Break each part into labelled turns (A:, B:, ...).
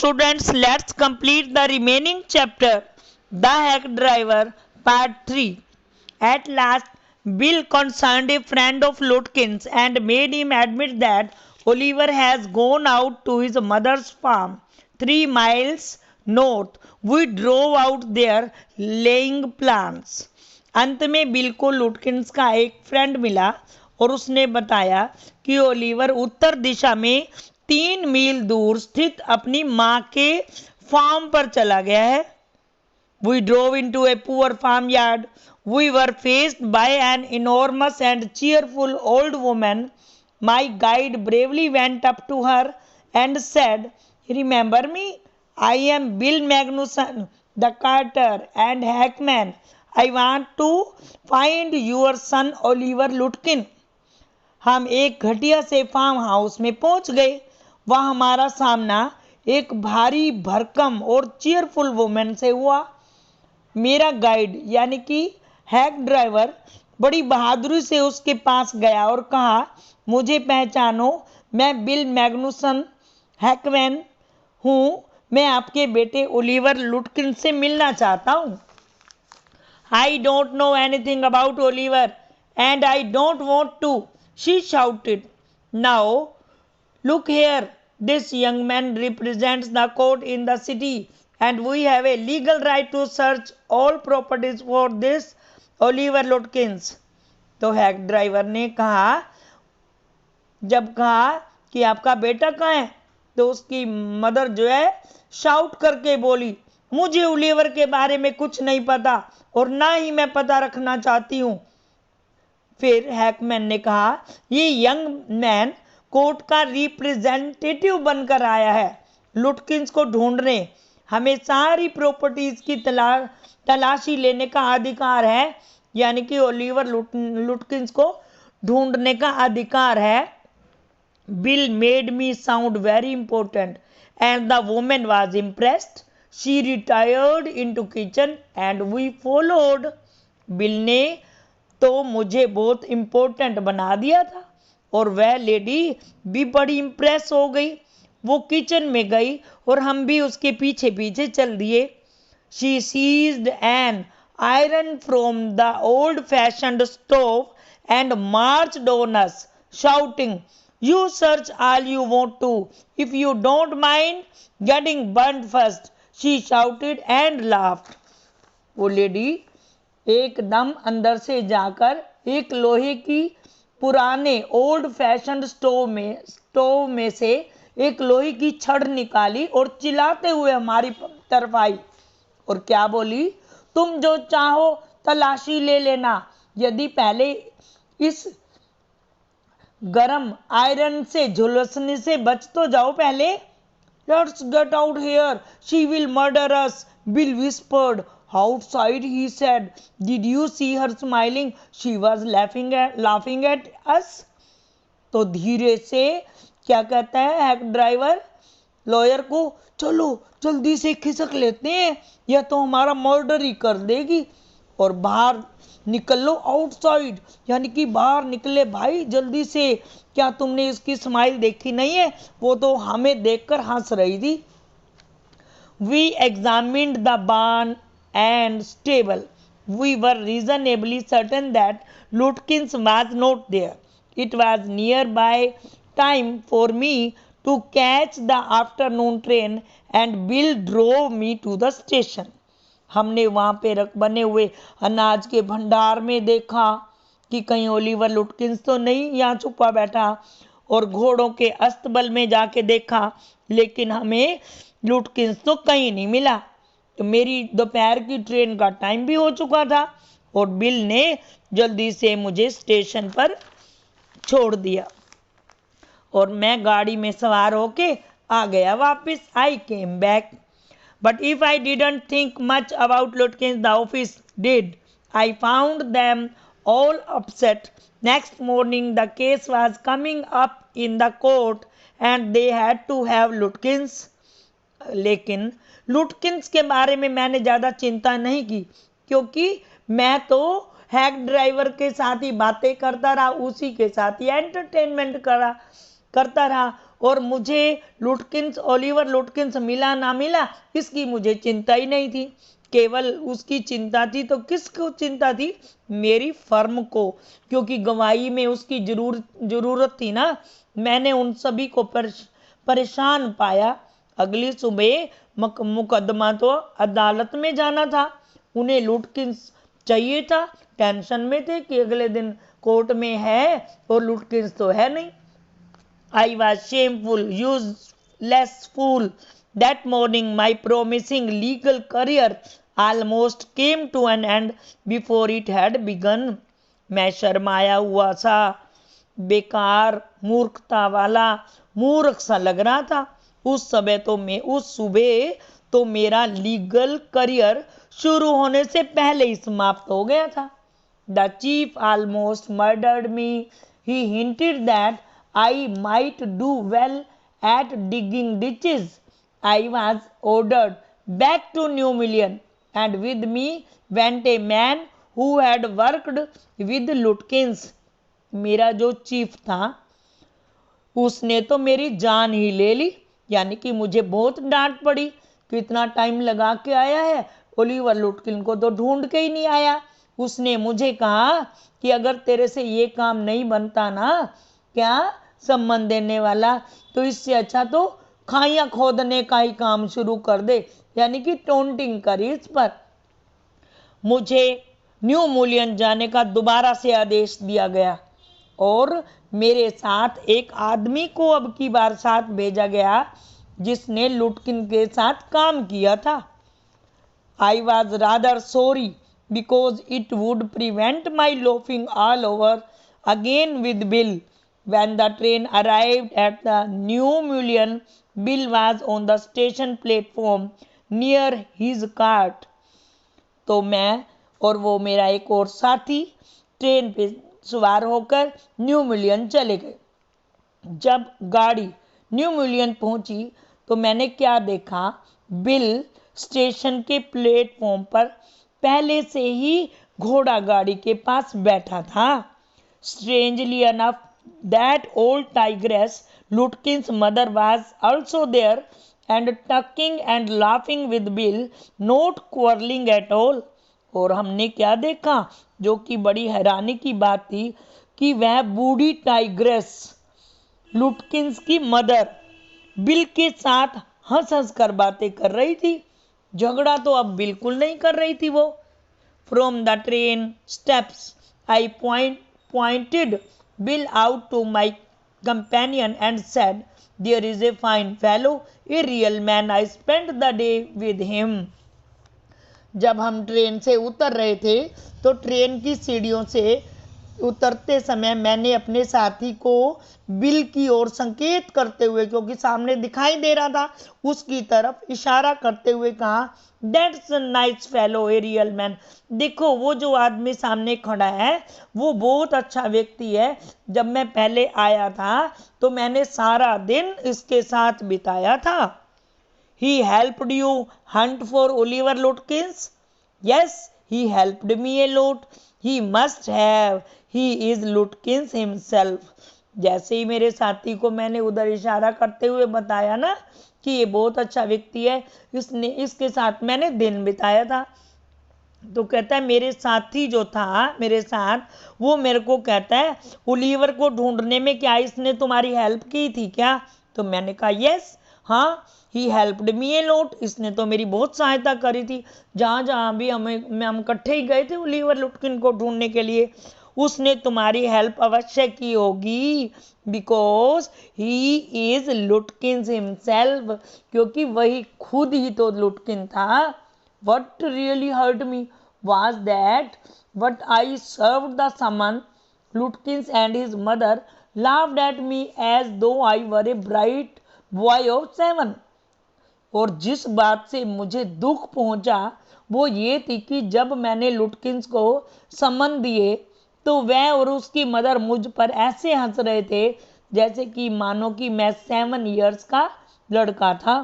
A: students, let's complete the remaining chapter, The Hack Driver, Part 3. At last, Bill concerned a friend of Lutkins and made him admit that Oliver has gone out to his mother's farm, 3 miles north. We drove out there laying plans. अंत में bill को लुटकिंस का एक friend मिला और उसने बताया कि ओलिवर उत्तर दिशा में 3 मील दूर स्थित अपनी माँ के फार्म पर चला गया है. We drove into a poor farmyard. We were faced by an enormous and cheerful old woman. My guide bravely went up to her and said, "Remember me? I am Bill Magnuson, the carter and hackman. I want to find your son Oliver Lutkin." हम एक घटिया से farm house में पहुंच गए. वह हमारा सामना एक भारी भरकम और चीयरफुल वुमेन से हुआ. मेरा गाइड यानी कि हैक ड्राइवर बड़ी बहादुरी से उसके पास गया और कहा, मुझे पहचानो, मैं बिल मैग्नुसन हैकमैन हूँ. मैं आपके बेटे ओलिवर लुटकिन से मिलना चाहता हूँ. I don't know anything about Oliver and I don't want to, she shouted. Now, look here, this young man represents the court in the city and we have a legal right to search all properties for this Oliver Lutkins. तो hack driver ने कहा, जब कहा कि आपका बेटा कहाँ है, तो उसकी मदर जो है शाउट करके बोली, मुझे ओलिवर के बारे में कुछ नहीं पता और ना ही मैं पता रखना चाहती हूँ. फिर हैकमैन ने कहा, ये यंग मैन कोर्ट का रिप्रेजेंटेटिव बनकर आया है लुटकिंस को ढूंढने. हमें सारी प्रॉपर्टीज की तलाशी लेने का अधिकार है, यानी कि ओलिवर लुटकिंस को ढूंढने का अधिकार है. Bill made me sound very important and the women was impressed. She retired into kitchen and we followed. Bill ने तो मुझे बहुत इम्पोर्टेंट बना दिया था और वह लेडी भी बड़ी इम्प्रेस हो गई. वो किचन में गई और हम भी उसके पीछे पीछे चल दिए. She seized an iron from the old-fashioned stove and marched on us, shouting, "You search all you want to, if you don't mind getting burned first." She shouted and laughed. वो लेडी एकदम अंदर से जाकर एक लोहे की पुराने old fashion stove में से एक लोहे की छड़ निकाली और चिल्लाते हुए हमारी तरफ आई और क्या बोली, तुम जो चाहो तलाशी ले लेना, यदि पहले इस गरम आयरन से झुलसने से बच तो जाओ पहले. Let's get out here. She will murder us, Bill whispered. Outside, he said. Did you see her smiling? She was laughing at us. तो धीरे से क्या कहता है हैक ड्राइवर लॉयर को, चलो जल्दी से खिसक लेते हैं, यह तो हमारा मर्डर ही कर देगी. और बाहर निकल लो, आउटसाइड यानी कि बाहर निकले भाई जल्दी से. क्या तुमने इसकी स्माइल देखी नहीं है, वो तो हमें देखकर हंस रही थी. We examined the barn and stable. We were reasonably certain that Lutkins was not there. It was near by time for me to catch the afternoon train and Bill drove me to the station. हमने वहाँ पे बने हुए अनाज के भंडार में देखा कि कहीं ओलिवर लुटकिंस तो नहीं यहाँ छुपा बैठा, और घोड़ों के अस्तबल में जाके देखा, लेकिन हमें लुटकिंस तो कहीं नहीं मिला. तो मेरी दोपहर की ट्रेन का टाइम भी हो चुका था और बिल ने जल्दी से मुझे स्टेशन पर छोड़ दिया और मैं गाड़ी में सवार होके आ गया वापस. I came back. But if I didn't think much about Lutkins, the office did. I found them all upset. Next morning, the case was coming up in the court and they had to have Lutkins. लेकिन लुटकिंस के बारे में मैंने ज़्यादा चिंता नहीं की क्योंकि मैं तो हैक ड्राइवर के साथ ही बातें करता रहा, उसी के साथ ही एंटरटेनमेंट करता रहा और मुझे लुटकिंस, ओलिवर लुटकिंस मिला ना मिला इसकी मुझे चिंता ही नहीं थी। केवल उसकी चिंता थी तो किसको चिंता थी? मेरी फर्म को, क्योंकि गवाही में उसकी जरूरत थी ना। मैंने उन सभी को परेशान पाया। अगली सुबह मुकदमा तो अदालत में जाना था। उन्हें लुटकिंस चाहिए था, टेंशन में थे कि अगले दिन कोर्ट में है और लुटकिंस तो है नहीं। I was shameful, useless fool. That morning, my promising legal career almost came to an end before it had begun. मैं शर्माया हुआ सा, बेकार, मूर्खता वाला, मूर्ख सा लग रहा था। उस सुबह तो मेरा लीगल करियर शुरू होने से पहले ही समाप्त हो गया था। The chief almost murdered me. He hinted that I might do well at digging ditches. I was ordered back to New Million, and with me went a man who had worked with Lutkins. मेरा जो chief था उसने तो मेरी जान ही ले ली, यानी कि मुझे बहुत डांट पड़ी कि इतना टाइम लगा के आया है, ओलिवर लुटकिन को तो ढूंढ के ही नहीं आया। उसने मुझे कहा कि अगर तेरे से ये काम नहीं बनता ना, क्या सम्मान देने वाला, तो इससे अच्छा तो खाइयां खोदने का ही काम शुरू कर दे, यानी कि टोंटिंग करी इस पर। मुझे न्यू मूलियन जाने का दोबारा से आदेश दिया गया और मेरे साथ एक आदमी को अब की बार साथ भेजा गया जिसने लुटकिन के साथ काम किया था। I was rather sorry because it would prevent my loafing all over again with Bill. When the train arrived at the New Mullion, Bill was on the station platform near his cart. तो मैं और वो मेरा एक और साथी train पे सवार होकर न्यू मिलियन चले गए। जब गाड़ी न्यू मिलियन पहुंची तो मैंने क्या देखा? बिल स्टेशन के प्लेटफॉर्म पर पहले से ही घोड़ा गाड़ी के पास बैठा था। Strangely enough that old tigress Lutkins mother was also there and talking and laughing with Bill, not quarrelling at all. और हमने क्या देखा, जो कि बड़ी हैरानी की बात थी, कि वह बूढ़ी टाइग्रेस लुटकिंस की मदर बिल के साथ हंस हंस कर बातें कर रही थी। झगड़ा तो अब बिल्कुल नहीं कर रही थी वो। From the train steps I pointed Bill out to my companion and said, "There is a fine fellow, a real man. I spent the day with him." जब हम ट्रेन से उतर रहे थे तो ट्रेन की सीढ़ियों से उतरते समय मैंने अपने साथी को बिल की ओर संकेत करते हुए, क्योंकि सामने दिखाई दे रहा था, उसकी तरफ इशारा करते हुए कहा, that's a nice fellow, a real man. देखो वो जो आदमी सामने खड़ा है वो बहुत अच्छा व्यक्ति है। जब मैं पहले आया था तो मैंने सारा दिन इसके साथ बिताया था। He helped you hunt for Oliver Lutkins? Yes, he helped me a lot. He must have. He is Lutkins himself. जैसे ही मेरे साथी को मैंने उधर इशारा करते हुए बताया ना कि ये बहुत अच्छा व्यक्ति है, इसके साथ मैंने दिन बिताया था, तो कहता है मेरे साथी जो था मेरे साथ, वो मेरे को कहता है ओलिवर को ढूंढने में क्या इसने तुम्हारी हेल्प की थी क्या? तो मैंने कहा यस, हाँ, he helped me a lot. इसने तो मेरी बहुत सहायता करी थी। जहाँ जहाँ भी हम इकट्ठे ही गए थे ओलिवर लुटकिन को ढूंढने के लिए, उसने तुम्हारी हेल्प अवश्य की होगी, बिकॉज ही इज लुटकिन हिमसेल्फ, क्योंकि वही खुद ही तो लुटकिन था। What really hurt me was that what I served the summon, Lutkins and his mother laughed at me as though I were a bright boy of 7. और जिस बात से मुझे दुख पहुंचा वो ये थी कि जब मैंने लुटकिंस को समन दिए तो वह और उसकी मदर मुझ पर ऐसे हंस रहे थे जैसे कि मानो कि मैं 7 इयर्स का लड़का था।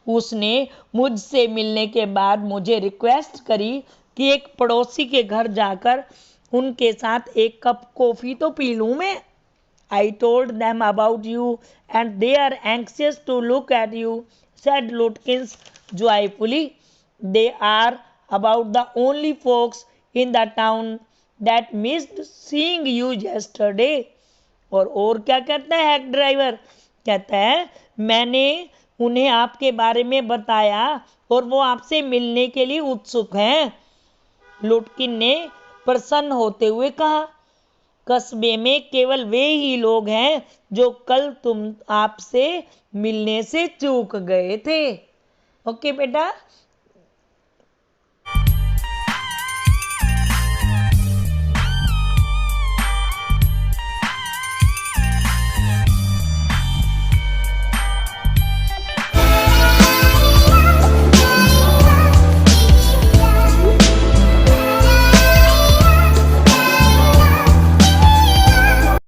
A: उसने मुझसे मिलने के बाद मुझे रिक्वेस्ट करी कि एक पड़ोसी के घर जाकर उनके साथ एक कप कॉफ़ी तो पी लूँ मैं। I told them about you and they are anxious to look at you, said Lutkins joyfully. They are about the only folks in the town that missed seeing you yesterday. और क्या कहता है hack driver? कहता है मैंने उन्हें आपके बारे में बताया और वो आपसे मिलने के लिए उत्सुक हैं। लुटकिन ने प्रसन्न होते हुए कहा, कस्बे में केवल वे ही लोग हैं जो कल तुम आपसे मिलने से चूक गए थे। ओके बेटा,